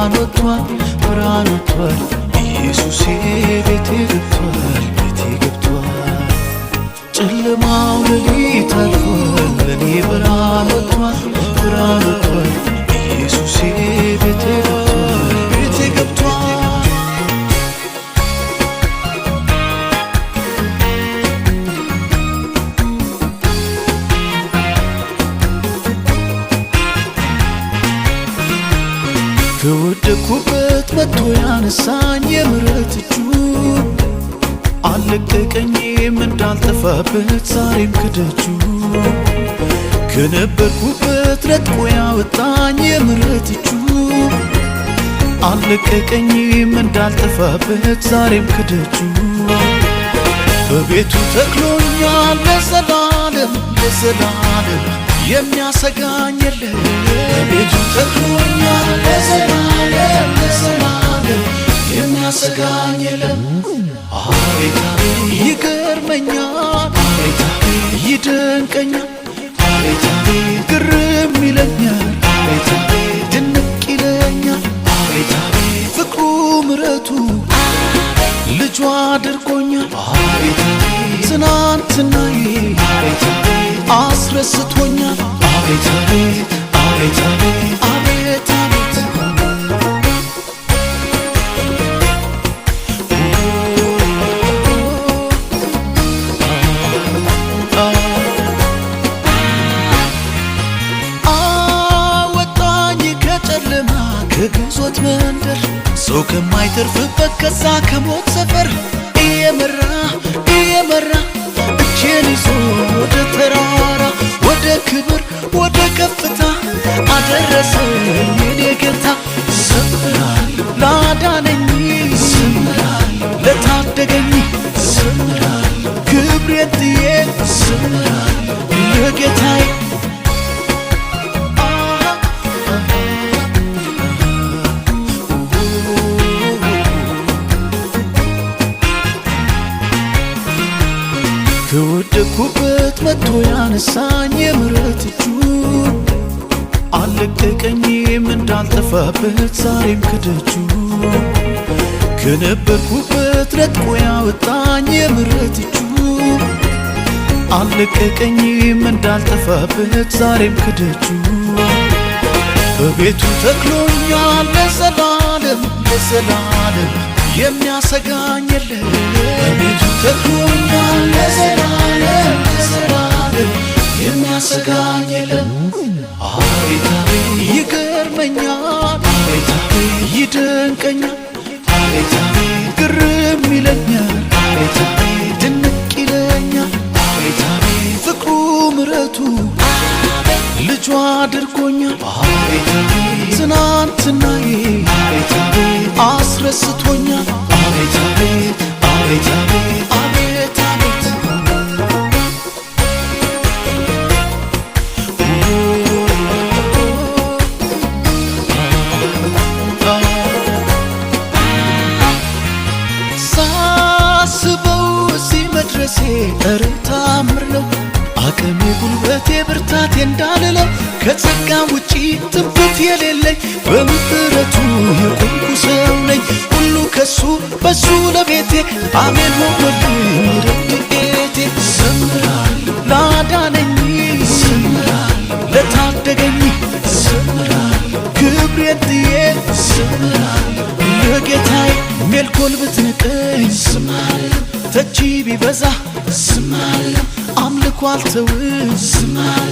ብርሃን ወጥቷል ኢየሱስ ቤቴ ገብቷል ጨለማው ሌሊት አልፏል ለኔ ብርሃን ወጥቷል ኢየሱስ ቤቴ ገብቷል ከወደኩበት መጥቶ ያነሳኝ የምሕረት እጁ አልለቀቀኝም እንዳልጠፋበት ዛሬም ከደጁ ከነበርኩበት ነጥቆ ያወጣኝ የምሕረት እጁ አልለቀቀኝም እንዳልጠፋበት ዛሬም ከደጁ በቤቱ ተክሎኛል ለዘላለም የሚያሰጋኝ የለም በቤቱ ተክሎኛል ለዘላለም የሚያሰጋኝ የለም አቤት አቤት ይገርመኛል አቤት አቤት ይደንቀኛል አቤት አቤት ግርም ይለኛል አቤት አቤት ድንቅ ይለኛል አቤት አቤት ፍቅሩ ምሕረቱ ልጇ አድርጎኛል አቤት አቤት ትናንትናዬ አቤት አቤት አስረስቶኛል አቤት አቤት አቤት አቤት አቤት አቤት አወጣኝ ከጨለማ ከግዞት መንደር ሰው ከማይተርፍበት ከዛ ከሞት ሰፈር እየመራ እጄን ይዞ ወደ ተራራ ወደ ክብር ወደ ከፍታ አደረሰኝ የኔ ጌታ ዘምራለሁ ላዳነኝ ዘምራለሁ ለታደገኝ ዘምራለሁ ክብሬን ጥዬ ዘምራለሁ ለጌታዬ ከወደኩበት መጥቶ ያነሳኝ የምሕረት እጁ አልለቀቀኝም እንዳልጠፋበት ዛሬም ከደጁ ከነበርኩበት ነጥቆ ያወጣኝ የምሕረት እጁ አልለቀቀኝም እንዳልጠፋበት ዛሬም ከደጁ በቤቱ ተክሎኛል ለዘላለም የሚያሰጋኝ የለም በቤቱ ተክሎኛል ለዘላለም የሚያሰጋኝ የለም አቤት አቤት ይገርመኛል አቤት አቤት ይደንቀኛል አቤት አቤት ግርም ይለኛል አቤት አቤት ድንቅ ይለኛል አቤት አቤት ፍቅሩ ምሕረቱ ልጇ አድርጎኛል አቤት አቤት ትናንትናዬ አቤት አቤት አስረስቶኛል አቤት አቤት አቤት አቤት አቤት አቤት ሳስበው እዚህ መድረሴ ኧረ ተአምር ነው አቅሜ ጉልበቴ ብርታቴ እንዳልለው ከጸጋ ውጪ ትምክህት የሌለኝ በምሕረቱ የቆምኩ ሰው ነኝ ሁሉ ከሱ በሱ ለቤቴ አሜን ሆኖልኝ ረድኤቴ ዘምራለሁ ላዳነኝ ዘምራለሁ ለታደገኝ ዘምራለሁ ክብሬን ጥዬ ዘምራለሁ ለጌታዬ ሜልኮል ብትንቀኝ ዝማሬ ተቺ ቢበዛ ዝማሬ አምልኮ አልተውም ዝማሬ